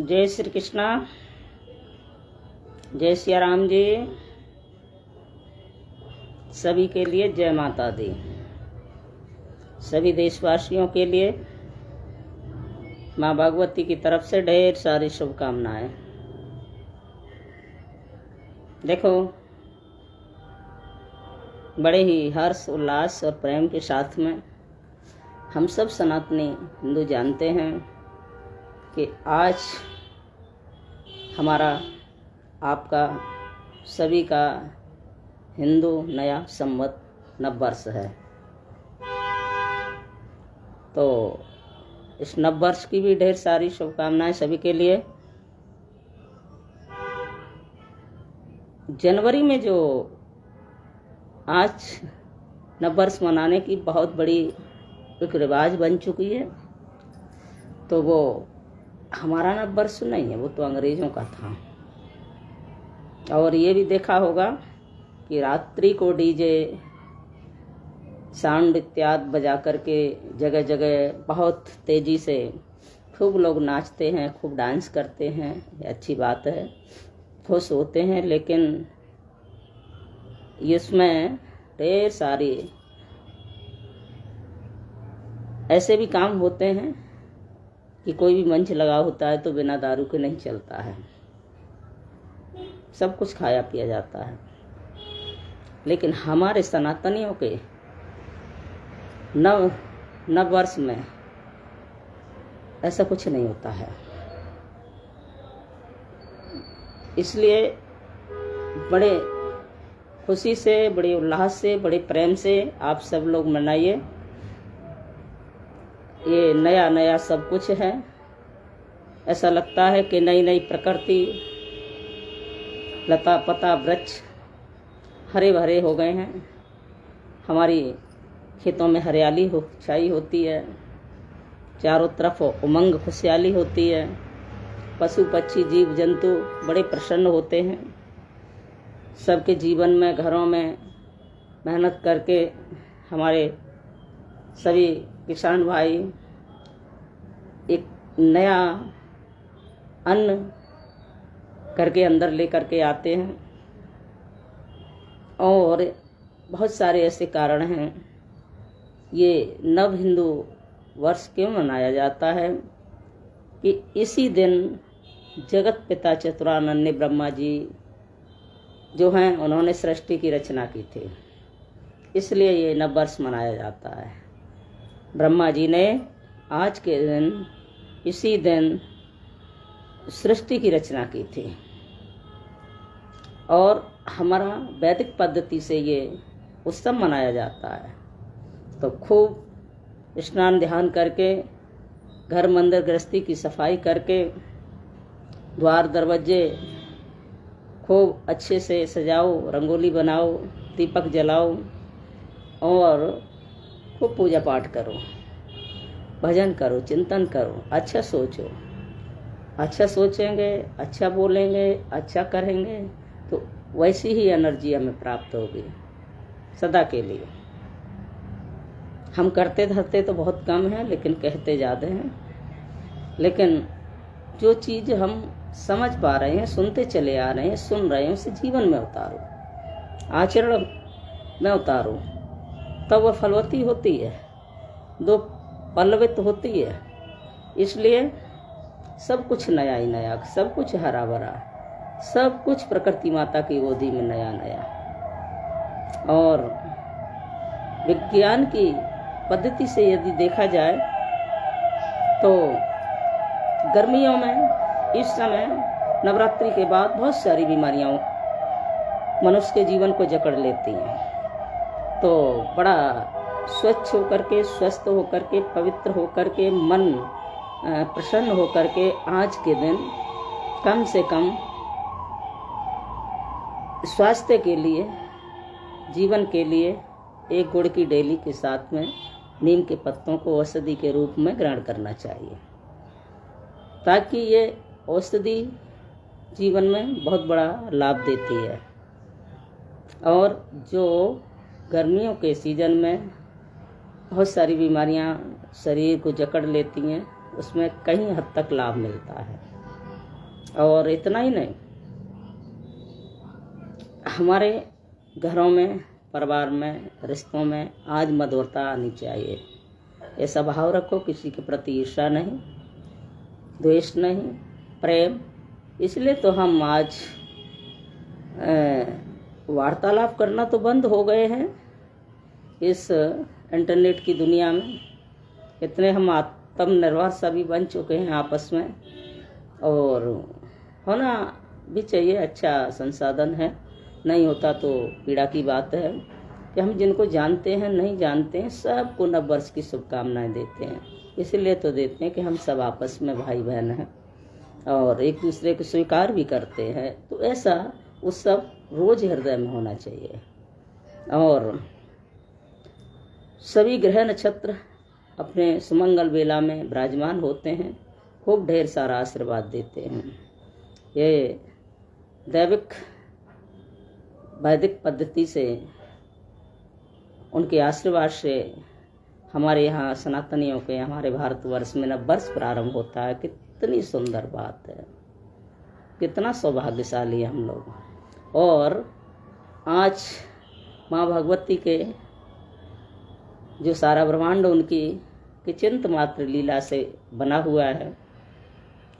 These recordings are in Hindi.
जय श्री कृष्णा। जय सिया राम जी। सभी के लिए जय माता दी। सभी देशवासियों के लिए माँ भगवती की तरफ से ढेर सारी शुभकामनाएं। देखो, बड़े ही हर्ष उल्लास और प्रेम के साथ में हम सब सनातनी हिंदू जानते हैं कि आज हमारा आपका सभी का हिंदू नया संवत नववर्ष है। तो इस नववर्ष की भी ढेर सारी शुभकामनाएं सभी के लिए। जनवरी में जो आज नववर्ष मनाने की बहुत बड़ी एक रिवाज बन चुकी है, तो वो हमारा नववर्ष नहीं है, वो तो अंग्रेजों का था। और ये भी देखा होगा कि रात्रि को डीजे साउंड इत्यादि बजा करके जगह जगह बहुत तेजी से खूब लोग नाचते हैं, खूब डांस करते हैं। ये अच्छी बात है, खुश होते हैं। लेकिन इसमें ढेर सारी ऐसे भी काम होते हैं कि कोई भी मंच लगा होता है तो बिना दारू के नहीं चलता है, सब कुछ खाया पिया जाता है। लेकिन हमारे सनातनियों के नववर्ष में ऐसा कुछ नहीं होता है। इसलिए बड़े खुशी से, बड़े उल्लास से, बड़े प्रेम से आप सब लोग मनाइए। ये नया नया सब कुछ है। ऐसा लगता है कि नई नई प्रकृति, लता पता वृक्ष हरे भरे हो गए हैं। हमारी खेतों में हरियाली छाई होती है, चारों तरफ उमंग खुशहाली होती है। पशु पक्षी जीव जंतु बड़े प्रसन्न होते हैं। सबके जीवन में, घरों में मेहनत करके हमारे सभी किसान भाई एक नया अन्न करके अंदर ले करके आते हैं। और बहुत सारे ऐसे कारण हैं। ये नव हिंदू वर्ष क्यों मनाया जाता है कि इसी दिन जगत पिता चतुरानंद ब्रह्मा जी जो हैं, उन्होंने सृष्टि की रचना की थी। इसलिए ये नववर्ष मनाया जाता है। ब्रह्मा जी ने आज के दिन, इसी दिन सृष्टि की रचना की थी। और हमारा वैदिक पद्धति से ये उत्सव मनाया जाता है। तो खूब स्नान ध्यान करके, घर मंदिर गृहस्थी की सफाई करके, द्वार दरवाजे खूब अच्छे से सजाओ, रंगोली बनाओ, दीपक जलाओ और खूब पूजा पाठ करो, भजन करो, चिंतन करो, अच्छा सोचो। अच्छा सोचेंगे, अच्छा बोलेंगे, अच्छा करेंगे तो वैसी ही एनर्जी हमें प्राप्त होगी सदा के लिए। हम करते धरते तो बहुत कम है, लेकिन कहते ज़्यादा हैं। लेकिन जो चीज़ हम समझ पा रहे हैं, सुनते चले आ रहे हैं, सुन रहे हैं, उसे जीवन में उतारो, आचरण में उतारो, तब वह फलवती होती है, दो पल्लवित होती है। इसलिए सब कुछ नया ही नया, सब कुछ हरा भरा, सब कुछ प्रकृति माता की गोदी में नया नया। और विज्ञान की पद्धति से यदि देखा जाए तो गर्मियों में इस समय नवरात्रि के बाद बहुत सारी बीमारियां मनुष्य के जीवन को जकड़ लेती हैं। तो बड़ा स्वच्छ होकर के, स्वस्थ होकर के, पवित्र होकर के, मन प्रसन्न होकर के आज के दिन कम से कम स्वास्थ्य के लिए, जीवन के लिए एक गुड़ की डेली के साथ में नीम के पत्तों को औषधि के रूप में ग्रहण करना चाहिए, ताकि ये औषधि जीवन में बहुत बड़ा लाभ देती है। और जो गर्मियों के सीजन में बहुत सारी बीमारियां शरीर को जकड़ लेती हैं, उसमें कई हद तक लाभ मिलता है। और इतना ही नहीं, हमारे घरों में, परिवार में, रिश्तों में आज मधुरता आनी चाहिए। ऐसा भाव रखो, किसी के प्रति ईर्ष्या नहीं, द्वेष नहीं, प्रेम। इसलिए तो हम आज वार्तालाप करना तो बंद हो गए हैं इस इंटरनेट की दुनिया में। इतने हम आत्मनिर्भर सभी बन चुके हैं आपस में, और होना भी चाहिए, अच्छा संसाधन है। नहीं होता तो पीड़ा की बात है कि हम जिनको जानते हैं, नहीं जानते हैं, सबको नववर्ष की शुभकामनाएं देते हैं। इसलिए तो देते हैं कि हम सब आपस में भाई बहन हैं और एक दूसरे को स्वीकार भी करते हैं। तो ऐसा उत्सव रोज हृदय में होना चाहिए। और सभी ग्रह नक्षत्र अपने सुमंगल बेला में विराजमान होते हैं, खूब ढेर सारा आशीर्वाद देते हैं। ये दैविक वैदिक पद्धति से, उनके आशीर्वाद से हमारे यहाँ सनातनियों के, हमारे भारतवर्ष में नववर्ष प्रारंभ होता है। कितनी सुंदर बात है, कितना सौभाग्यशाली है हम लोग। और आज माँ भगवती के जो सारा ब्रह्मांड उनकी चिंत मात्र लीला से बना हुआ है,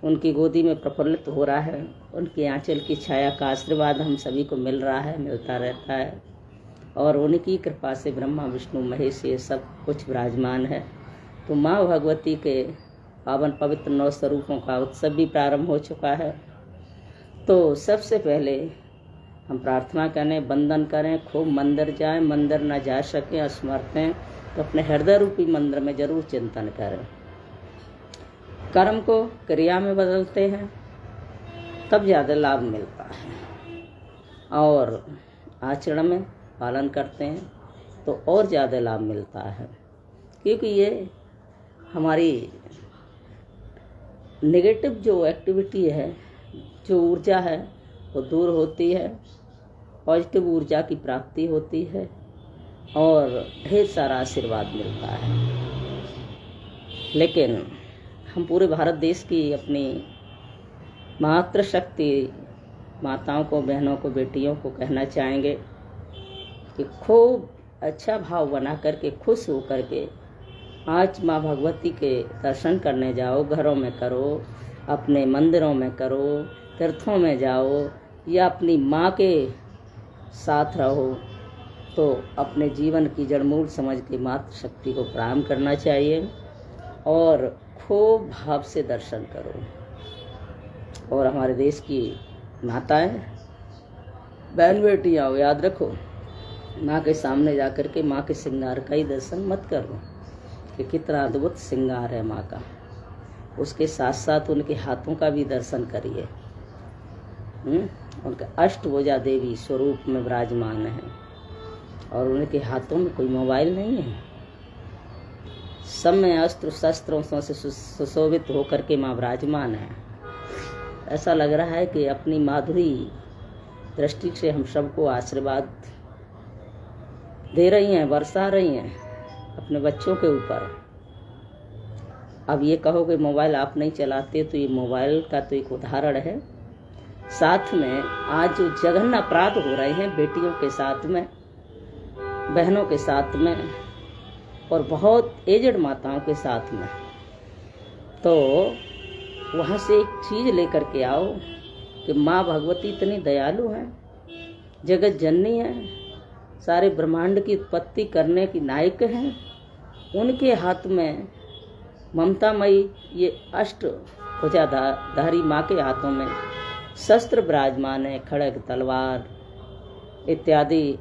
उनकी गोदी में प्रफुल्लित हो रहा है। उनके आंचल की छाया का आशीर्वाद हम सभी को मिल रहा है, मिलता रहता है। और उनकी कृपा से ब्रह्मा विष्णु महेश ये सब कुछ विराजमान है। तो माँ भगवती के पावन पवित्र 9 स्वरूपों का उत्सव भी प्रारंभ हो चुका है। तो सबसे पहले हम प्रार्थना करें, वंदन करें, खूब मंदिर जाएं। मंदिर न जा सकें, असमर्थ हैं, तो अपने हृदय रूपी मंदिर में जरूर चिंतन करें। कर्म को क्रिया में बदलते हैं तब ज़्यादा लाभ मिलता है, और आचरण में पालन करते हैं तो और ज़्यादा लाभ मिलता है। क्योंकि ये हमारी नेगेटिव जो एक्टिविटी है, जो ऊर्जा है, वो दूर होती है, पॉजिटिव ऊर्जा की प्राप्ति होती है और ढेर सारा आशीर्वाद मिलता है। लेकिन हम पूरे भारत देश की अपनी मातृशक्ति माताओं को, बहनों को, बेटियों को कहना चाहेंगे कि खूब अच्छा भाव बना करके, खुश हो करके आज माँ भगवती के दर्शन करने जाओ। घरों में करो, अपने मंदिरों में करो, तीर्थों में जाओ, या अपनी माँ के साथ रहो। तो अपने जीवन की जड़मूल समझ के मातृशक्ति को प्रणाम करना चाहिए और खूब भाव से दर्शन करो। और हमारे देश की माताएं, बहन बेटियाँ, याद रखो, माँ के सामने जाकर के माँ के श्रृंगार का ही दर्शन मत करो कि कितना अद्भुत श्रृंगार है माँ का। उसके साथ साथ उनके हाथों का भी दर्शन करिए। उनके अष्टभुजा देवी स्वरूप में विराजमान है और उनके हाथों में कोई मोबाइल नहीं है। सब में अस्त्र शस्त्रों से सुशोभित होकर के माँ विराजमान है। ऐसा लग रहा है कि अपनी माधुरी दृष्टि से हम सबको आशीर्वाद दे रही हैं, बरसा रही हैं अपने बच्चों के ऊपर। अब ये कहो कि मोबाइल आप नहीं चलाते, तो ये मोबाइल का तो एक उदाहरण है। साथ में आज जो जघन्य अपराध हो रहे हैं बेटियों के साथ में, बहनों के साथ में और बहुत एजड माताओं के साथ में, तो वहाँ से एक चीज़ लेकर के आओ कि माँ भगवती इतनी दयालु हैं, जगत जननी है, सारे ब्रह्मांड की उत्पत्ति करने की नायक हैं। उनके हाथ में ममतामयी ये अष्टभुजाधारी माँ के हाथों में शस्त्र विराजमान है, खड़ग, तलवार इत्यादि,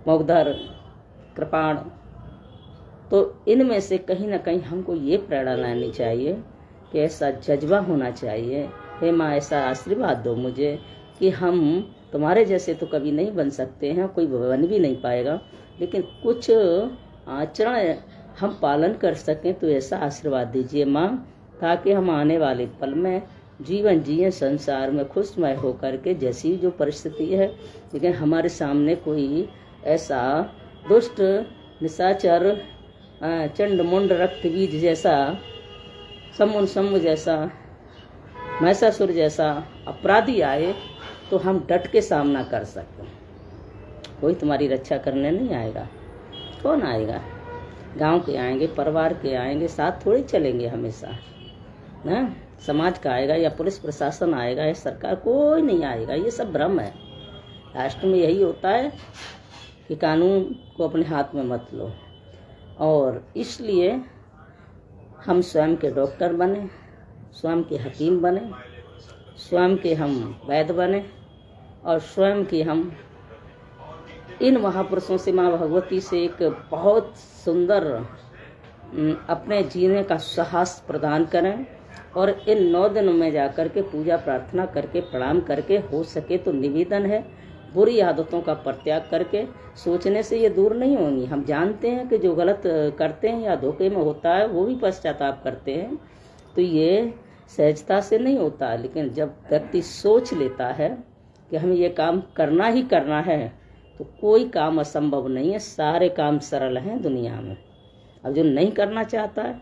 मुग्धर, कृपाण। तो इनमें से कहीं ना कहीं हमको ये प्रेरणा लेनी चाहिए कि ऐसा जज्बा होना चाहिए, हे माँ ऐसा आशीर्वाद दो मुझे कि हम तुम्हारे जैसे तो कभी नहीं बन सकते हैं, कोई बन भी नहीं पाएगा, लेकिन कुछ आचरण हम पालन कर सकें। तो ऐसा आशीर्वाद दीजिए माँ, ताकि हम आने वाले पल में जीवन जिए संसार में खुशमय होकर के। जैसी जो परिस्थिति है, लेकिन हमारे सामने कोई ऐसा दुष्ट निशाचर चंड मुंड रक्त बीज जैसा, समुन सम्म जैसा महिषासुर जैसा अपराधी आए तो हम डट के सामना कर सकते। कोई तुम्हारी रक्षा करने नहीं आएगा। कौन आएगा? गांव के आएंगे, परिवार के आएंगे, साथ थोड़ी चलेंगे हमेशा ना। समाज का आएगा या पुलिस प्रशासन आएगा या सरकार, कोई नहीं आएगा। ये सब भ्रम है। राष्ट्र में यही होता है कि कानून को अपने हाथ में मत लो। और इसलिए हम स्वयं के डॉक्टर बने, स्वयं के हकीम बने, स्वयं के हम वैद्य बने और स्वयं की हम इन महापुरुषों से, माँ भगवती से एक बहुत सुंदर अपने जीने का साहस प्रदान करें। और इन 9 दिनों में जाकर के पूजा प्रार्थना करके प्रणाम करके, हो सके तो निवेदन है, बुरी आदतों का परित्याग करके, सोचने से ये दूर नहीं होंगी। हम जानते हैं कि जो गलत करते हैं या धोखे में होता है वो भी पश्चाताप करते हैं, तो ये सहजता से नहीं होता। लेकिन जब व्यक्ति सोच लेता है कि हमें ये काम करना ही करना है, तो कोई काम असंभव नहीं है, सारे काम सरल हैं दुनिया में। अब जो नहीं करना चाहता है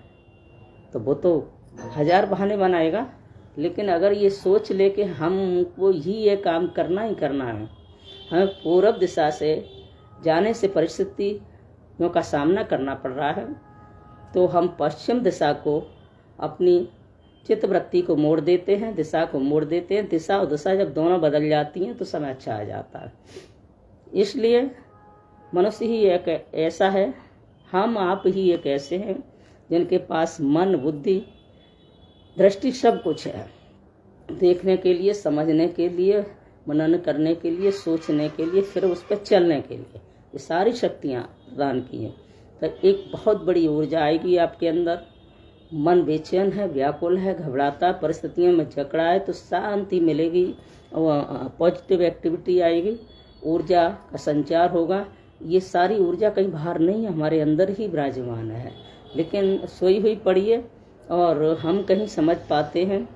तो वो तो 1000 बहाने बनाएगा, लेकिन अगर ये सोच ले कि हमको ही ये काम करना ही करना है, हमें पूरब दिशा से जाने से परिस्थितियों का सामना करना पड़ रहा है, तो हम पश्चिम दिशा को, अपनी चित्तवृत्ति को मोड़ देते हैं, दिशा को मोड़ देते हैं। दिशा और दिशा जब दोनों बदल जाती हैं तो समय अच्छा आ जाता है। इसलिए मनुष्य ही एक ऐसा है, हम आप ही एक ऐसे हैं जिनके पास मन, बुद्धि, दृष्टि सब कुछ है, देखने के लिए, समझने के लिए, मनन करने के लिए, सोचने के लिए, फिर उस पर चलने के लिए। ये सारी शक्तियाँ प्रदान की हैं। तो एक बहुत बड़ी ऊर्जा आएगी आपके अंदर। मन बेचैन है, व्याकुल है, घबराता, परिस्थितियों में जकड़ा है, तो शांति मिलेगी और पॉजिटिव एक्टिविटी आएगी, ऊर्जा का संचार होगा। ये सारी ऊर्जा कहीं बाहर नहीं है, हमारे अंदर ही विराजमान है। लेकिन सोई हुई पड़ी है और हम कहीं समझ पाते हैं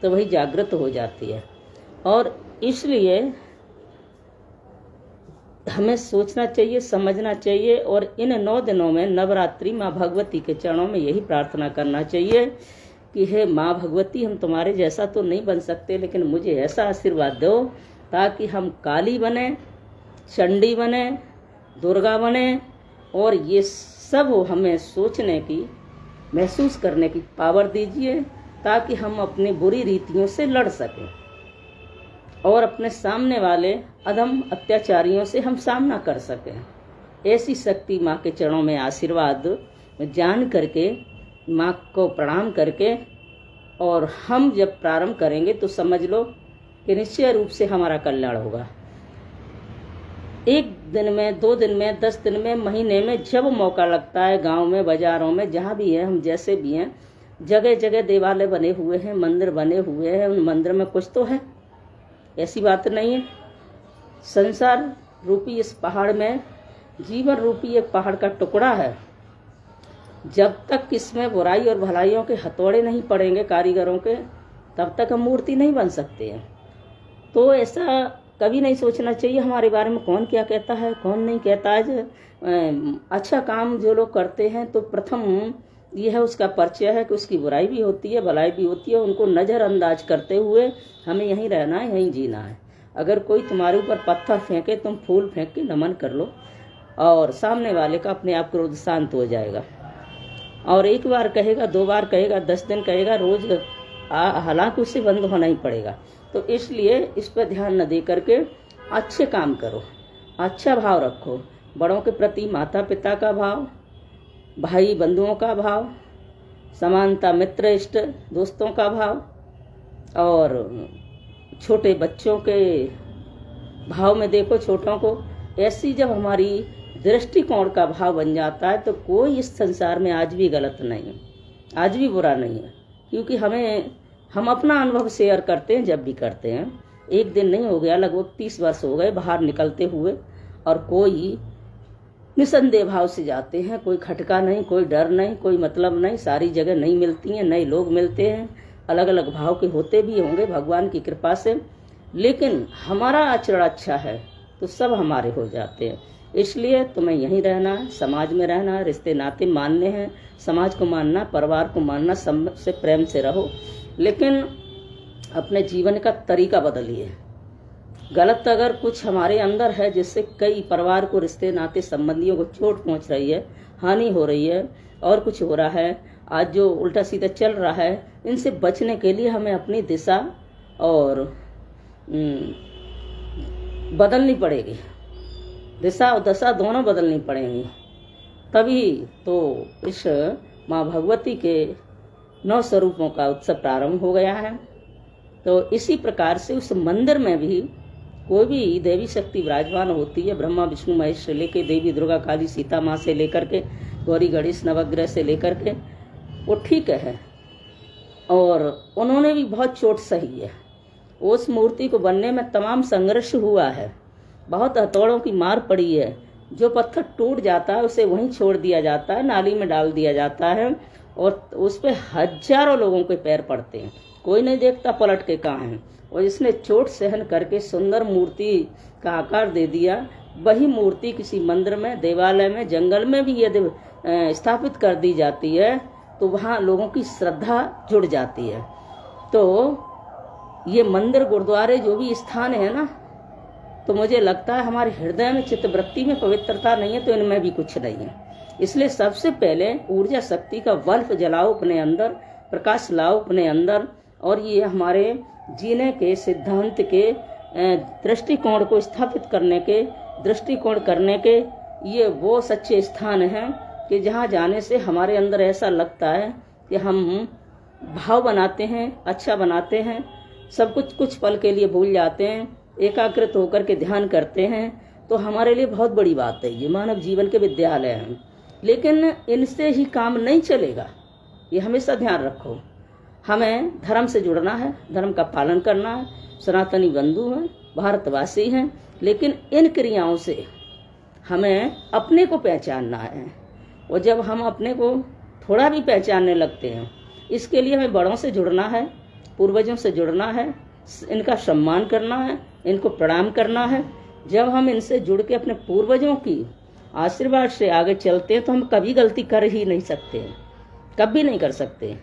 तो वही जागृत हो जाती है। और इसलिए हमें सोचना चाहिए, समझना चाहिए और इन 9 दिनों में नवरात्रि माँ भगवती के चरणों में यही प्रार्थना करना चाहिए कि हे माँ भगवती, हम तुम्हारे जैसा तो नहीं बन सकते, लेकिन मुझे ऐसा आशीर्वाद दो ताकि हम काली बने, चंडी बने, दुर्गा बने, और ये सब हमें सोचने की, महसूस करने की पावर दीजिए, ताकि हम अपनी बुरी रीतियों से लड़ सकें और अपने सामने वाले अधम अत्याचारियों से हम सामना कर सकें। ऐसी शक्ति माँ के चरणों में आशीर्वाद जान करके, माँ को प्रणाम करके, और हम जब प्रारंभ करेंगे तो समझ लो कि निश्चय रूप से हमारा कल्याण होगा। 1 दिन में, 2 दिन में, 10 दिन में, महीने में, जब मौका लगता है, गांव में, बाजारों में, जहाँ भी है, हम जैसे भी हैं, जगह जगह देवालय बने हुए हैं, मंदिर बने हुए हैं, उन मंदिर में कुछ तो है, ऐसी बात नहीं है। संसार रूपी इस पहाड़ में जीवन रूपी एक पहाड़ का टुकड़ा है। जब तक इसमें बुराई और भलाइयों के हथौड़े नहीं पड़ेंगे कारीगरों के, तब तक हम मूर्ति नहीं बन सकते हैं। तो ऐसा कभी नहीं सोचना चाहिए हमारे बारे में कौन क्या कहता है, कौन नहीं कहता है। अच्छा काम जो लोग करते हैं तो प्रथम ये है उसका परिचय है कि उसकी बुराई भी होती है, भलाई भी होती है। उनको नज़रअंदाज करते हुए हमें यहीं रहना है, यहीं जीना है। अगर कोई तुम्हारे ऊपर पत्थर फेंके, तुम फूल फेंक के नमन कर लो और सामने वाले का अपने आप क्रोध शांत हो जाएगा। और 1 बार कहेगा, 2 बार कहेगा, 10 दिन कहेगा, रोज हालांकि उससे बंद होना ही पड़ेगा। तो इसलिए इस पर ध्यान न दे करके अच्छे काम करो, अच्छा भाव रखो, बड़ों के प्रति माता पिता का भाव, भाई बंधुओं का भाव, समानता मित्र इष्ट दोस्तों का भाव, और छोटे बच्चों के भाव में देखो छोटों को। ऐसी जब हमारी दृष्टिकोण का भाव बन जाता है तो कोई इस संसार में आज भी गलत नहीं है, आज भी बुरा नहीं है। क्योंकि हम अपना अनुभव शेयर करते हैं जब भी करते हैं। 1 दिन नहीं हो गया, लगभग 30 वर्ष हो गए बाहर निकलते हुए, और कोई निसंदेह भाव से जाते हैं, कोई खटका नहीं, कोई डर नहीं, कोई मतलब नहीं। सारी जगह नहीं मिलती हैं, नए लोग मिलते हैं, अलग अलग भाव के होते भी होंगे भगवान की कृपा से, लेकिन हमारा आचरण अच्छा है तो सब हमारे हो जाते हैं। इसलिए तुम्हें यहीं रहना है, समाज में रहना है, रिश्ते नाते मानने हैं, समाज को मानना, परिवार को मानना, सबसे प्रेम से रहो। लेकिन अपने जीवन का तरीका बदलिए। गलत अगर कुछ हमारे अंदर है जिससे कई परिवार को, रिश्ते नाते संबंधियों को चोट पहुंच रही है, हानि हो रही है और कुछ हो रहा है, आज जो उल्टा सीधा चल रहा है, इनसे बचने के लिए हमें अपनी दिशा और बदलनी पड़ेगी। दिशा और दशा दोनों बदलनी पड़ेंगी, तभी तो इस माँ भगवती के 9 स्वरूपों का उत्सव प्रारंभ हो गया है। तो इसी प्रकार से उस मंदिर में भी कोई भी देवी शक्ति विराजमान होती है, ब्रह्मा विष्णु महेश से लेकर देवी दुर्गा काली सीता माँ से लेकर के गौरी गणेश नवग्रह से लेकर के, वो ठीक है। और उन्होंने भी बहुत चोट सही है। उस मूर्ति को बनने में तमाम संघर्ष हुआ है, बहुत हथौड़ों की मार पड़ी है। जो पत्थर टूट जाता है उसे वहीं छोड़ दिया जाता है, नाली में डाल दिया जाता है और उस पे हजारों लोगों के पैर पड़ते हैं, कोई नहीं देखता पलट के कहाँ हैं। और इसने चोट सहन करके सुंदर मूर्ति का आकार दे दिया। वही मूर्ति किसी मंदिर में, देवालय में, जंगल में भी यदि स्थापित कर दी जाती है तो वहाँ लोगों की श्रद्धा जुड़ जाती है। तो ये मंदिर गुरुद्वारे जो भी स्थान है ना, तो मुझे लगता है हमारे हृदय में, चित्तवृत्ति में पवित्रता नहीं है तो इनमें भी कुछ नहीं है। इसलिए सबसे पहले ऊर्जा शक्ति का बल्ब जलाओ अपने अंदर, प्रकाश लाओ अपने अंदर, और ये हमारे जीने के सिद्धांत के दृष्टिकोण को स्थापित करने के, दृष्टिकोण करने के ये वो सच्चे स्थान हैं कि जहाँ जाने से हमारे अंदर ऐसा लगता है कि हम भाव बनाते हैं, अच्छा बनाते हैं, सब कुछ पल के लिए भूल जाते हैं, एकाग्रत होकर के ध्यान करते हैं। तो हमारे लिए बहुत बड़ी बात है, ये मानव जीवन के विद्यालय हैं। लेकिन इनसे ही काम नहीं चलेगा, ये हमेशा ध्यान रखो। हमें धर्म से जुड़ना है, धर्म का पालन करना है, सनातनी बंधु हैं, भारतवासी हैं, लेकिन इन क्रियाओं से हमें अपने को पहचानना है। और जब हम अपने को थोड़ा भी पहचानने लगते हैं, इसके लिए हमें बड़ों से जुड़ना है, पूर्वजों से जुड़ना है, इनका सम्मान करना है, इनको प्रणाम करना है। जब हम इनसे जुड़ के अपने पूर्वजों की आशीर्वाद से आगे चलते हैं तो हम कभी गलती कर ही नहीं सकते, कभी नहीं कर सकते।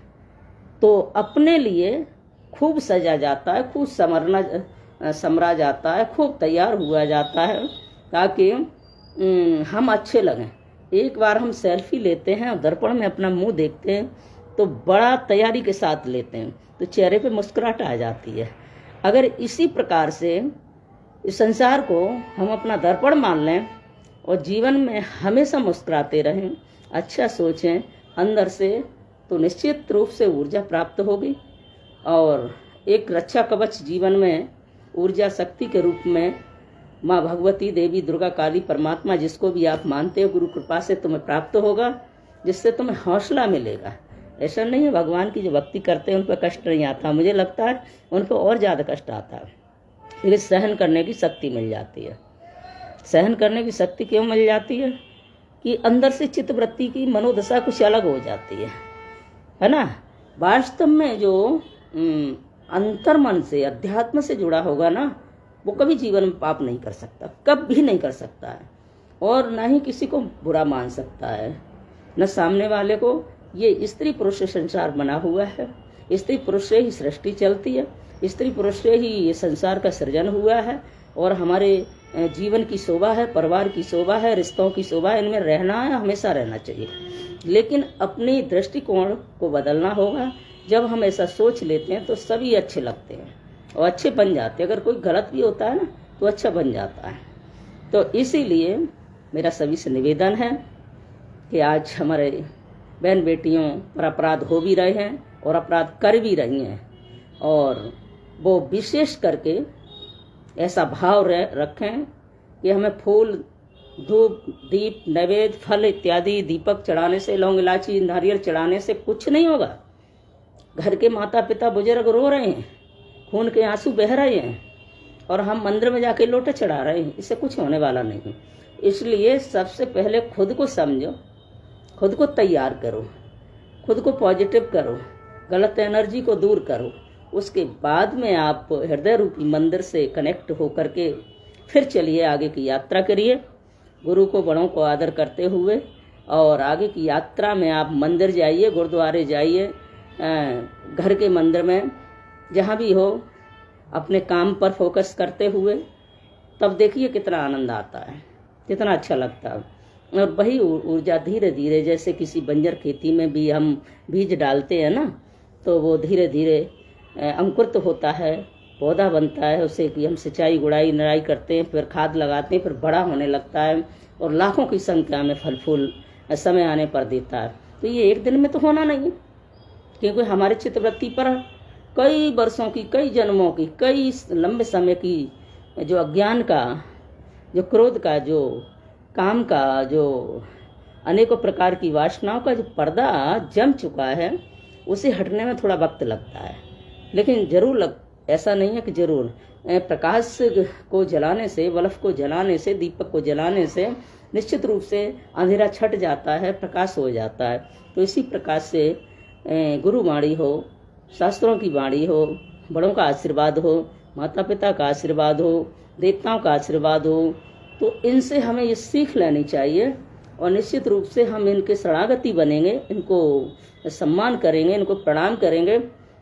तो अपने लिए खूब सजा जाता है, खूब समरा जाता है, खूब तैयार हुआ जाता है ताकि हम अच्छे लगें। एक बार हम सेल्फी लेते हैं और दर्पण में अपना मुंह देखते हैं तो बड़ा तैयारी के साथ लेते हैं, तो चेहरे पे मुस्कुराहट आ जाती है। अगर इसी प्रकार से इस संसार को हम अपना दर्पण मान लें और जीवन में हमेशा मुस्कुराते रहें, अच्छा सोचें अंदर से, तो निश्चित रूप से ऊर्जा प्राप्त होगी। और एक रक्षा कवच जीवन में ऊर्जा शक्ति के रूप में माँ भगवती, देवी दुर्गा, काली, परमात्मा, जिसको भी आप मानते हो, गुरु कृपा से तुम्हें प्राप्त होगा, जिससे तुम्हें हौसला मिलेगा। ऐसा नहीं है भगवान की जो भक्ति करते हैं उन पर कष्ट नहीं आता, मुझे लगता है उन पर और ज़्यादा कष्ट आता है, लेकिन सहन करने की शक्ति मिल जाती है। सहन करने की शक्ति क्यों मिल जाती है कि अंदर से चित्तवृत्ति की मनोदशा कुछ अलग हो जाती है ना। वास्तव में जो अंतर्मन से, अध्यात्म से जुड़ा होगा ना, वो कभी जीवन में पाप नहीं कर सकता, कभी नहीं कर सकता है, और ना ही किसी को बुरा मान सकता है, न सामने वाले को। ये स्त्री पुरुष से संसार बना हुआ है, स्त्री पुरुष से ही सृष्टि चलती है, स्त्री पुरुष से ही ये संसार का सृजन हुआ है, और हमारे जीवन की शोभा है, परिवार की शोभा है, रिश्तों की शोभा है, इनमें रहना है, हमेशा रहना चाहिए। लेकिन अपनी दृष्टिकोण को बदलना होगा। जब हम ऐसा सोच लेते हैं तो सभी अच्छे लगते हैं और अच्छे बन जाते हैं। अगर कोई गलत भी होता है ना तो अच्छा बन जाता है। तो इसीलिए मेरा सभी से निवेदन है कि आज हमारे बहन बेटियों पर अपराध हो भी रहे हैं और अपराध कर भी रही हैं, और वो विशेष करके ऐसा भाव रखें कि हमें फूल, धूप, दीप, नैवेद्य, फल इत्यादि दीपक चढ़ाने से, लौंग इलायची नारियल चढ़ाने से कुछ नहीं होगा। घर के माता पिता बुजुर्ग रो रहे हैं, खून के आंसू बह रहे हैं, और हम मंदिर में जाके लोटे चढ़ा रहे हैं, इससे कुछ होने वाला नहीं। इसलिए सबसे पहले खुद को समझो, खुद को तैयार करो, खुद को पॉजिटिव करो, गलत एनर्जी को दूर करो। उसके बाद में आप हृदय रूपी मंदिर से कनेक्ट होकर के फिर चलिए आगे की यात्रा करिए, गुरु को, बड़ों को आदर करते हुए। और आगे की यात्रा में आप मंदिर जाइए, गुरुद्वारे जाइए, घर के मंदिर में जहाँ भी हो अपने काम पर फोकस करते हुए, तब देखिए कितना आनंद आता है, कितना अच्छा लगता है। और वही ऊर्जा धीरे धीरे, जैसे किसी बंजर खेती में भी हम बीज डालते हैं ना, तो वो धीरे धीरे अंकुरित होता है, पौधा बनता है, उसे कि हम सिंचाई गुड़ाई निराई करते हैं, फिर खाद लगाते हैं, फिर बड़ा होने लगता है और लाखों की संख्या में फल फूल समय आने पर देता है। तो ये एक दिन में तो होना नहीं है, क्योंकि हमारे चित्तवृत्ति पर कई वर्षों की, कई जन्मों की, कई लंबे समय की जो अज्ञान का, जो क्रोध का, जो काम का, जो अनेकों प्रकार की वासनाओं का जो पर्दा जम चुका है, उसे हटने में थोड़ा वक्त लगता है। लेकिन जरूर ऐसा नहीं है कि जरूर प्रकाश को जलाने से, बल्ब को जलाने से, दीपक को जलाने से निश्चित रूप से अंधेरा छट जाता है, प्रकाश हो जाता है। तो इसी प्रकाश से गुरु वाणी हो, शास्त्रों की वाणी हो, बड़ों का आशीर्वाद हो, माता पिता का आशीर्वाद हो, देवताओं का आशीर्वाद हो, तो इनसे हमें ये सीख लेनी चाहिए और निश्चित रूप से हम इनके शरणागति बनेंगे, इनको सम्मान करेंगे, इनको प्रणाम करेंगे,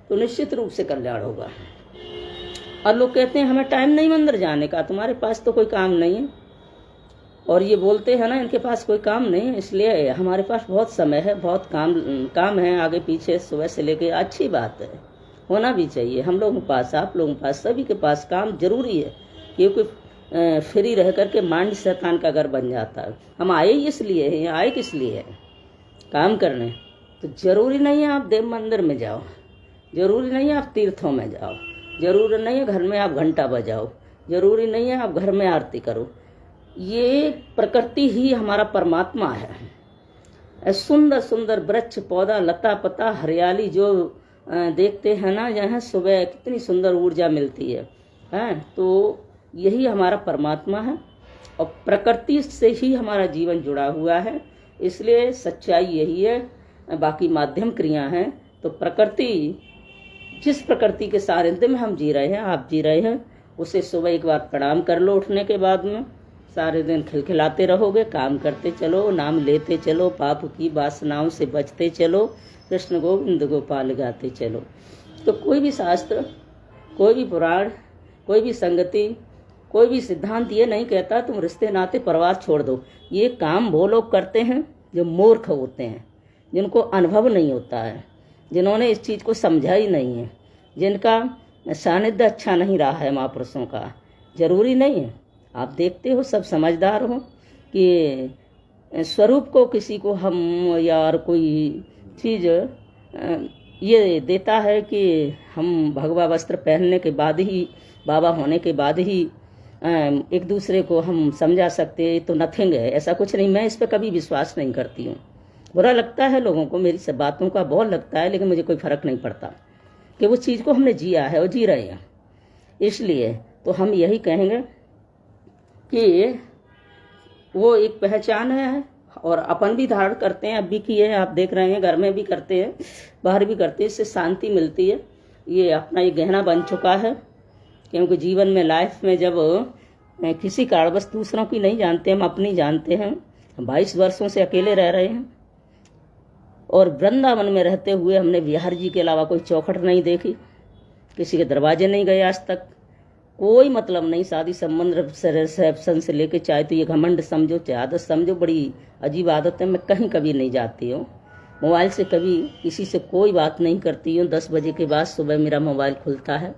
तो निश्चित रूप से कल्याण होगा। और लोग कहते हैं हमें टाइम नहीं मंदिर जाने का, तुम्हारे पास तो कोई काम नहीं है, और ये बोलते हैं ना इनके पास कोई काम नहीं है, इसलिए हमारे पास बहुत समय है, बहुत काम है आगे पीछे, सुबह से लेके। अच्छी बात है, होना भी चाहिए। हम लोगों के पास, आप लोगों के पास, सभी के पास काम जरूरी है, क्योंकि फ्री रह करके माइंड शैतान का घर बन जाता है। हम आए इसलिए हैं, आए किस लिए है? काम करने। तो जरूरी नहीं है आप देव मंदिर में जाओ, जरूरी नहीं है आप तीर्थों में जाओ, जरूरी नहीं है घर में आप घंटा बजाओ, जरूरी नहीं है आप घर में आरती करो। ये प्रकृति ही हमारा परमात्मा है। सुंदर सुंदर वृक्ष, पौधा, लता पता, हरियाली जो देखते हैं ना, यहाँ सुबह कितनी सुंदर ऊर्जा मिलती है। तो यही हमारा परमात्मा है और प्रकृति से ही हमारा जीवन जुड़ा हुआ है। इसलिए सच्चाई यही है, बाकी माध्यम क्रिया हैं। तो प्रकृति, जिस प्रकृति के सानिध्य में हम जी रहे हैं, आप जी रहे हैं, उसे सुबह एक बार प्रणाम कर लो। उठने के बाद में सारे दिन खिलखिलाते रहोगे, काम करते चलो, नाम लेते चलो, पाप की वासनाओं से बचते चलो, कृष्ण गोविंद गोपाल गाते चलो। तो कोई भी शास्त्र, कोई भी पुराण, कोई भी संगति, कोई भी सिद्धांत ये नहीं कहता तुम रिश्ते नाते परिवार छोड़ दो। ये काम वो लोग करते हैं जो मूर्ख होते हैं, जिनको अनुभव नहीं होता है, जिन्होंने इस चीज़ को समझा ही नहीं है, जिनका सानिध्य अच्छा नहीं रहा है महापुरुषों का। जरूरी नहीं है, आप देखते हो सब समझदार हो कि स्वरूप को किसी को हम यार कोई चीज़ ये देता है कि हम भगवा वस्त्र पहनने के बाद ही, बाबा होने के बाद ही एक दूसरे को हम समझा सकते हैं, तो नथिंग है, ऐसा कुछ नहीं। मैं इस पर कभी विश्वास नहीं करती हूँ। बुरा लगता है लोगों को, मेरी सब बातों का बहुत लगता है, लेकिन मुझे कोई फर्क नहीं पड़ता कि वो चीज़ को हमने जिया है और जी रहे हैं। इसलिए तो हम यही कहेंगे कि वो एक पहचान है और अपन भी धारण करते हैं, अब भी किए हैं, आप देख रहे हैं, घर में भी करते हैं, बाहर भी करते हैं, इससे शांति मिलती है। ये अपना ये गहना बन चुका है, क्योंकि जीवन में, लाइफ में जब किसी कारणवश दूसरों की नहीं जानते, हम अपनी जानते हैं। 22 वर्षों से अकेले रह रहे हैं और वृंदावन में रहते हुए हमने बिहार जी के अलावा कोई चौखट नहीं देखी, किसी के दरवाजे नहीं गए आज तक, कोई मतलब नहीं। शादी संबंध रिसेप्शन से लेके, चाहे तो ये घमंड समझो, चाहे आदत समझो, बड़ी अजीब आदत है। मैं कहीं कभी नहीं जाती हूँ, मोबाइल से कभी किसी से कोई बात नहीं करती हूँ। 10 बजे के बाद सुबह मेरा मोबाइल खुलता है,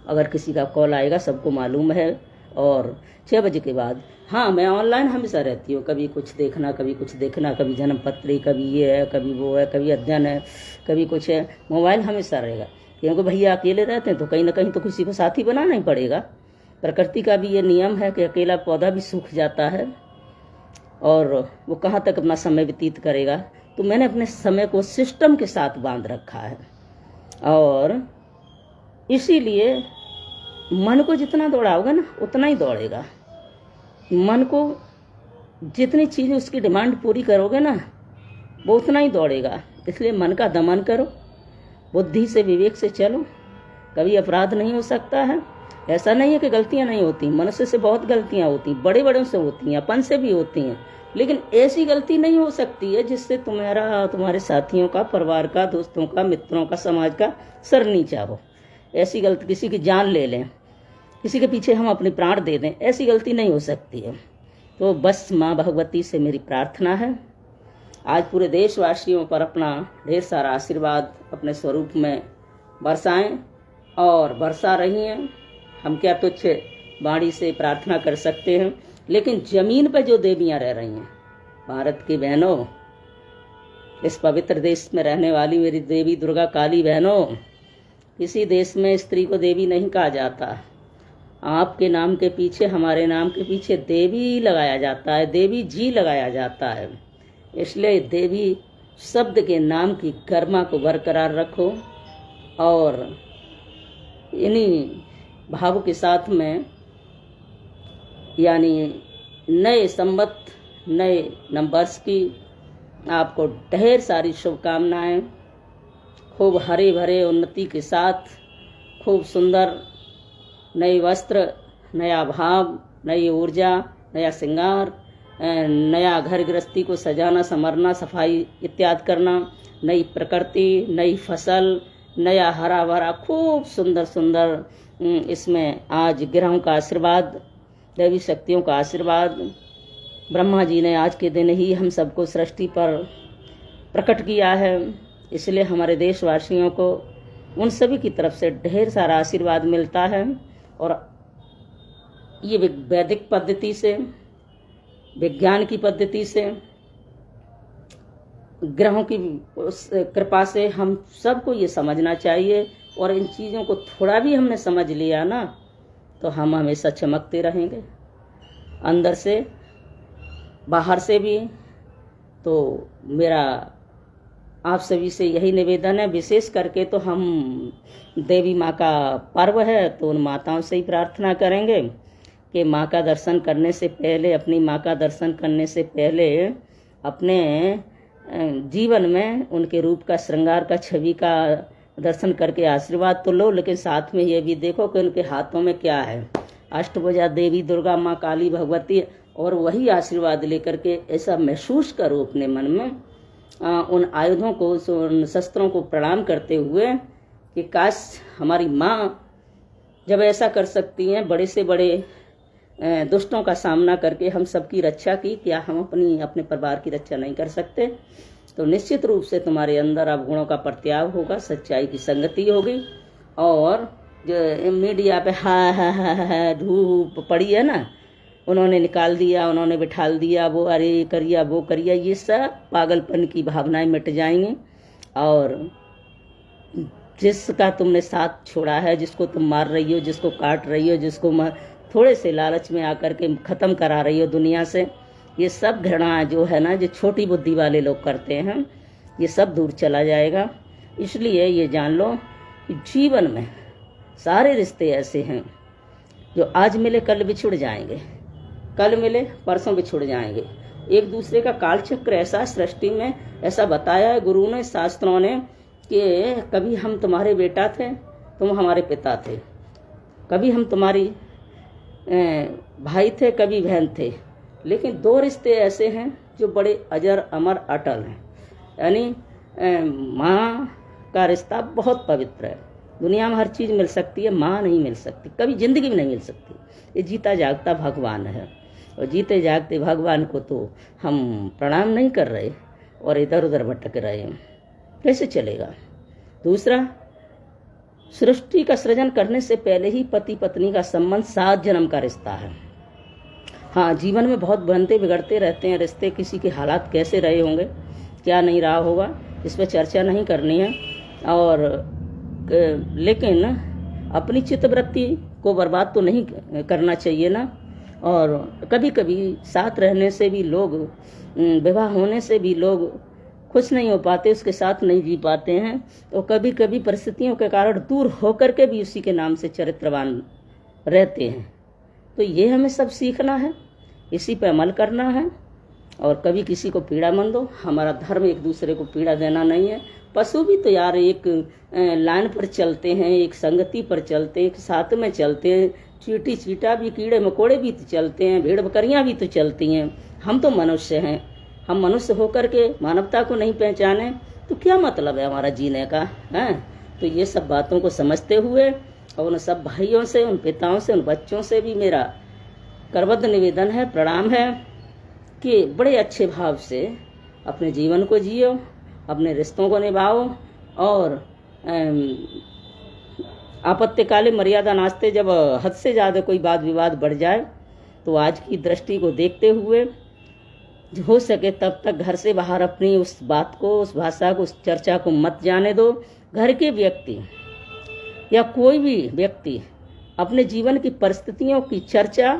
अगर किसी का कॉल आएगा सबको मालूम है, और 6 बजे के बाद हाँ मैं ऑनलाइन हमेशा रहती हूँ। कभी कुछ देखना, कभी कुछ देखना, कभी जन्म पत्री, कभी ये है, कभी वो है, कभी अध्ययन है, कभी कुछ है। मोबाइल हमेशा रहेगा, क्योंकि भैया अकेले रहते हैं तो कहीं ना कहीं तो किसी को साथी बनाना ही पड़ेगा। प्रकृति का भी ये नियम है कि अकेला पौधा भी सूख जाता है और वो कहाँ तक अपना समय व्यतीत करेगा। तो मैंने अपने समय को सिस्टम के साथ बांध रखा है, और इसीलिए मन को जितना दौड़ाओगे ना उतना ही दौड़ेगा। मन को जितनी चीज़ें उसकी डिमांड पूरी करोगे ना वो उतना ही दौड़ेगा। इसलिए मन का दमन करो, बुद्धि से, विवेक से चलो। कभी अपराध नहीं हो सकता है। ऐसा नहीं है कि गलतियां नहीं होती, मनुष्य से बहुत गलतियां होती, बड़े बड़ों से होती हैं, अपन से भी होती हैं, लेकिन ऐसी गलती नहीं हो सकती है जिससे तुम्हारे साथियों का, परिवार का, दोस्तों का, मित्रों का, समाज का सर नीचा हो। ऐसी गलती, किसी की जान ले लें, किसी के पीछे हम अपने प्राण दे दें, ऐसी गलती नहीं हो सकती है। तो बस माँ भगवती से मेरी प्रार्थना है आज पूरे देशवासियों पर अपना ढेर सारा आशीर्वाद अपने स्वरूप में बरसाएं, और बरसा रही हैं। हम क्या तुच्छ वाणी से प्रार्थना कर सकते हैं, लेकिन जमीन पर जो देवियां रह रही हैं, भारत की बहनों, इस पवित्र देश में रहने वाली मेरी देवी दुर्गा काली बहनों, किसी देश में स्त्री को देवी नहीं कहा जाता। आपके नाम के पीछे, हमारे नाम के पीछे देवी लगाया जाता है, देवी जी लगाया जाता है। इसलिए देवी शब्द के नाम की गरिमा को बरकरार रखो, और इन्हीं भाव के साथ में, यानी नए संवत, नए नववर्ष की आपको ढेर सारी शुभकामनाएं। खूब हरे भरे उन्नति के साथ, खूब सुंदर नए वस्त्र, नया भाव, नई ऊर्जा, नया श्रृंगार, नया घर गृहस्थी को सजाना, संवरना, सफाई इत्यादि करना, नई प्रकृति, नई फसल, नया हरा भरा, खूब सुंदर सुंदर इसमें आज ग्रहों का आशीर्वाद, दैवी शक्तियों का आशीर्वाद, ब्रह्मा जी ने आज के दिन ही हम सबको सृष्टि पर प्रकट किया है। इसलिए हमारे देशवासियों को उन सभी की तरफ से ढेर सारा आशीर्वाद मिलता है, और ये वैदिक पद्धति से, विज्ञान की पद्धति से, ग्रहों की कृपा से हम सबको ये समझना चाहिए, और इन चीज़ों को थोड़ा भी हमने समझ लिया ना, तो हम हमेशा चमकते रहेंगे, अंदर से बाहर से भी। तो मेरा आप सभी से यही निवेदन है, विशेष करके तो हम देवी माँ का पर्व है, तो उन माताओं से ही प्रार्थना करेंगे कि माँ का दर्शन करने से पहले, अपनी माँ का दर्शन करने से पहले अपने जीवन में उनके रूप का, श्रृंगार का, छवि का दर्शन करके आशीर्वाद तो लो, लेकिन साथ में ये भी देखो कि उनके हाथों में क्या है। अष्टभुजा देवी दुर्गा माँ काली भगवती, और वही आशीर्वाद लेकर के ऐसा महसूस करो अपने मन में, उन आयुधों को, उन शस्त्रों को प्रणाम करते हुए कि काश हमारी माँ जब ऐसा कर सकती हैं, बड़े से बड़े दुष्टों का सामना करके हम सबकी रक्षा की, क्या हम अपने परिवार की रक्षा नहीं कर सकते? तो निश्चित रूप से तुम्हारे अंदर अब गुणों का प्रत्याग होगा, सच्चाई की संगति होगी। और जो मीडिया पे हा धूप पड़ी है ना, उन्होंने निकाल दिया, उन्होंने बिठाल दिया, वो अरे करिया, वो करिया, ये सब पागलपन की भावनाएं मिट जाएंगी। और जिसका तुमने साथ छोड़ा है, जिसको तुम मार रही हो, जिसको काट रही हो, जिसको थोड़े से लालच में आकर के ख़त्म करा रही हो दुनिया से, ये सब घृणा जो है ना, जो छोटी बुद्धि वाले लोग करते हैं, ये सब दूर चला जाएगा। इसलिए ये जान लो कि जीवन में सारे रिश्ते ऐसे हैं जो आज मिले कल बिछुड़ जाएंगे, कल मिले परसों बिछुड़ जाएंगे। एक दूसरे का कालचक्र ऐसा सृष्टि में ऐसा बताया है गुरु ने, शास्त्रों ने, कि कभी हम तुम्हारे बेटा थे, तुम हमारे पिता थे, कभी हम तुम्हारी भाई थे, कभी बहन थे, लेकिन दो रिश्ते ऐसे हैं जो बड़े अजर अमर अटल हैं। यानी माँ का रिश्ता बहुत पवित्र है। दुनिया में हर चीज़ मिल सकती है, माँ नहीं मिल सकती, कभी जिंदगी में नहीं मिल सकती। ये जीता जागता भगवान है, और जीते जागते भगवान को तो हम प्रणाम नहीं कर रहे और इधर उधर भटक रहे हैं, कैसे चलेगा? दूसरा, सृष्टि का सृजन करने से पहले ही पति पत्नी का संबंध 7 जन्म का रिश्ता है। हाँ, जीवन में बहुत बनते बिगड़ते रहते हैं रिश्ते, किसी के हालात कैसे रहे होंगे, क्या नहीं रहा होगा, इस पर चर्चा नहीं करनी है। और लेकिन अपनी चित्तवृत्ति को बर्बाद तो नहीं करना चाहिए ना। और कभी कभी साथ रहने से भी लोग, विवाह होने से भी लोग खुश नहीं हो पाते, उसके साथ नहीं जी पाते हैं। तो कभी कभी परिस्थितियों के कारण दूर होकर के भी उसी के नाम से चरित्रवान रहते हैं। तो ये हमें सब सीखना है, इसी पे अमल करना है। और कभी किसी को पीड़ा मत दो। हमारा धर्म एक दूसरे को पीड़ा देना नहीं है। पशु भी तो यार एक लाइन पर चलते हैं, एक संगति पर चलते हैं, एक साथ में चलते हैं। चींटी चींटा भी, कीड़े मकोड़े भी तो चलते हैं, भेड़ बकरियां भी तो चलती हैं। हम तो मनुष्य हैं। हम मनुष्य होकर के मानवता को नहीं पहचाने तो क्या मतलब है हमारा जीने का? हैं तो ये सब बातों को समझते हुए और उन सब भाइयों से, उन पिताओं से, उन बच्चों से भी मेरा करबद्ध निवेदन है, प्रणाम है कि बड़े अच्छे भाव से अपने जीवन को जियो, अपने रिश्तों को निभाओ और आपत्तिकाले मर्यादा नास्ते जब हद से ज़्यादा कोई वाद विवाद बढ़ जाए तो आज की दृष्टि को देखते हुए हो सके तब तक घर से बाहर अपनी उस बात को, उस भाषा को, उस चर्चा को मत जाने दो। घर के व्यक्ति या कोई भी व्यक्ति अपने जीवन की परिस्थितियों की चर्चा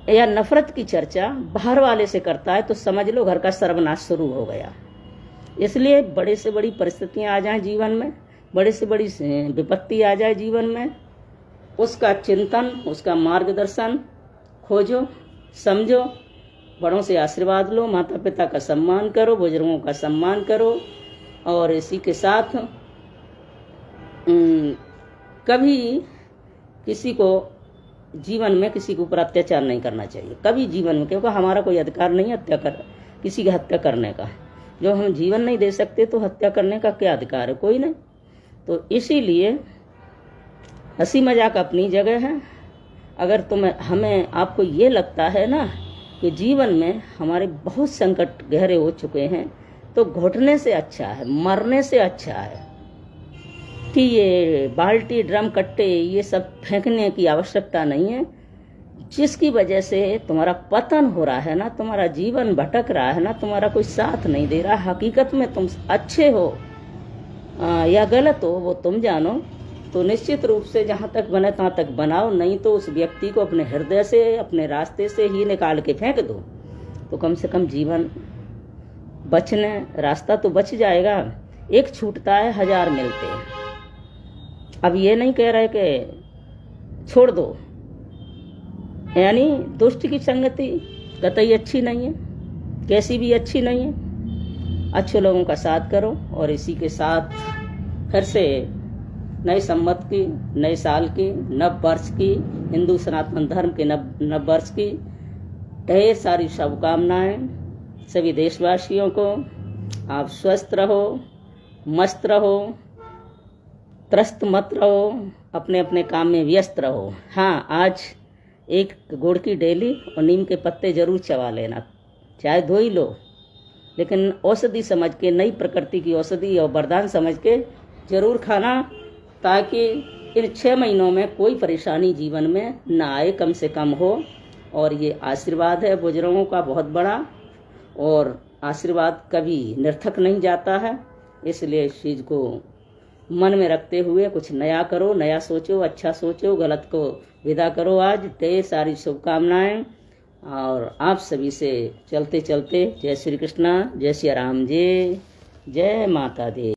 या नफरत की चर्चा बाहर वाले से करता है तो समझ लो घर का सर्वनाश शुरू हो गया। इसलिए बड़े से बड़ी परिस्थितियां आ जाएं जीवन में, बड़े से बड़ी विपत्ति आ जाए जीवन में, उसका चिंतन, उसका मार्गदर्शन खोजो, समझो, बड़ों से आशीर्वाद लो, माता पिता का सम्मान करो, बुजुर्गों का सम्मान करो और इसी के साथ कभी किसी को जीवन में किसी के ऊपर अत्याचार नहीं करना चाहिए, कभी जीवन में, क्योंकि हमारा कोई अधिकार नहीं है किसी की हत्या करने का। जो हम जीवन नहीं दे सकते तो हत्या करने का क्या अधिकार है, कोई नहीं। तो इसीलिए हंसी मजाक अपनी जगह है। अगर हमें आपको ये लगता है ना कि जीवन में हमारे बहुत संकट गहरे हो चुके हैं तो घुटने से अच्छा है, मरने से अच्छा है कि ये बाल्टी, ड्रम, कट्टे ये सब फेंकने की आवश्यकता नहीं है। जिसकी वजह से तुम्हारा पतन हो रहा है ना, तुम्हारा जीवन भटक रहा है ना, तुम्हारा कोई साथ नहीं दे रहा, हकीकत में तुम अच्छे हो या गलत हो वो तुम जानो, तो निश्चित रूप से जहाँ तक बने तहाँ तक बनाओ, नहीं तो उस व्यक्ति को अपने हृदय से, अपने रास्ते से ही निकाल के फेंक दो, तो कम से कम जीवन बचने रास्ता तो बच जाएगा। एक छूटता है, 1000 मिलते हैं। अब ये नहीं कह रहे कि छोड़ दो, यानी दुष्ट की संगति कतई अच्छी नहीं है, कैसी भी अच्छी नहीं है। अच्छे लोगों का साथ करो और इसी के साथ फिर से नए संवत की, नए साल की, नव वर्ष की, हिंदू सनातन धर्म के नव वर्ष की ढेर सारी शुभकामनाएं सभी देशवासियों को। आप स्वस्थ रहो, मस्त रहो, त्रस्त मत रहो, अपने अपने काम में व्यस्त रहो। हाँ, आज एक गुड़ की डेली और नीम के पत्ते जरूर चबा लेना, चाहे धो ही लो, लेकिन औषधि समझ के, नई प्रकृति की औषधि और वरदान समझ के जरूर खाना, ताकि इन 6 महीनों में कोई परेशानी जीवन में ना आए, कम से कम हो। और ये आशीर्वाद है बुजुर्गों का बहुत बड़ा, और आशीर्वाद कभी निरर्थक नहीं जाता है। इसलिए इस चीज़ को मन में रखते हुए कुछ नया करो, नया सोचो, अच्छा सोचो, गलत को विदा करो। आज ढेर सारी शुभकामनाएं और आप सभी से चलते चलते जय श्री कृष्णा, जय श्री राम जी, जय माता दी।